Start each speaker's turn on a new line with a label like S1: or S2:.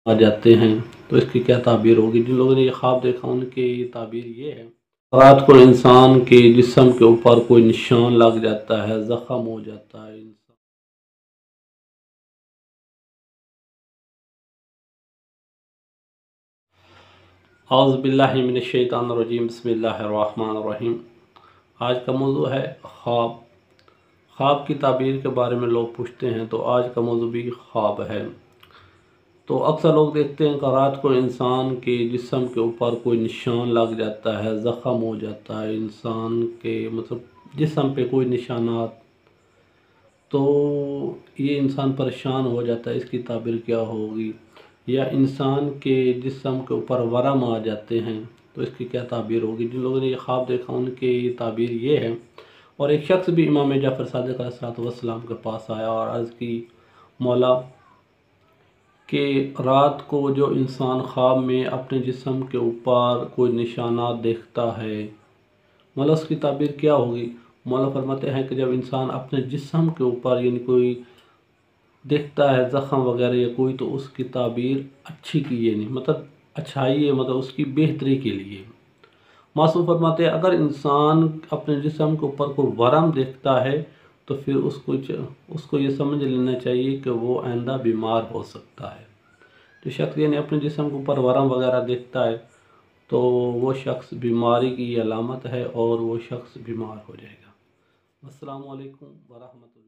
S1: آ जाते हैं تو इसकी क्या ताबीर होगी। जिन लोगों ने ये ख्वाब देखा उनकी ये ताबीर ये है, रात को इंसान के जिस्म के ऊपर कोई निशान लग जाता है, ज़ख्म हो जाता है इंसान। औज़ु बिल्लाहि मिनश शैतानिर रजीम, बिस्मिल्लाहिर रहमानिर रहीम। आज का मौजू है ख्वाब। ख्वाब की ताबीर के बारे में लोग पूछते हैं, तो आज का मौजू भी ख्वाब है। तो अक्सर लोग देखते हैं कि रात को इंसान के जिस्म के ऊपर कोई निशान लग जाता है, ज़ख्म हो जाता है इंसान के, मतलब जिस्म पे कोई निशानात, तो ये इंसान परेशान हो जाता है, इसकी ताबीर क्या होगी। या इंसान के जिस्म के ऊपर वरम आ जाते हैं तो इसकी क्या ताबीर होगी। जिन लोगों ने ये ख्वाब देखा उनकी ये ताबीर ये है। और एक शख्स भी इमाम जाफ़र सादिक़ अलैहिस्सलाम के पास आया और अर्ज़ की, मौला कि रात को जो इंसान ख्वाब में अपने जिस्म के ऊपर कोई निशानात देखता है, मौला उसकी ताबीर क्या होगी। मौला फरमाते हैं कि जब इंसान अपने जिस्म के ऊपर यानी कोई देखता है ज़ख्म वगैरह या कोई, तो उसकी ताबीर अच्छी की ये नहीं, मतलब अच्छाई है, मतलब उसकी बेहतरी के लिए। मासूम फरमाते हैं अगर इंसान अपने जिस्म के ऊपर कोई वरम देखता है तो फिर उसको ये समझ लेना चाहिए कि वो आइंदा बीमार हो सकता है। तो शख्स यानी अपने जिस्म के ऊपर वरम वगैरह देखता है तो वो शख्स बीमारी की अलामत है और वो शख्स बीमार हो जाएगा। अस्सलामु अलैकुम वरहमतुल्लाह।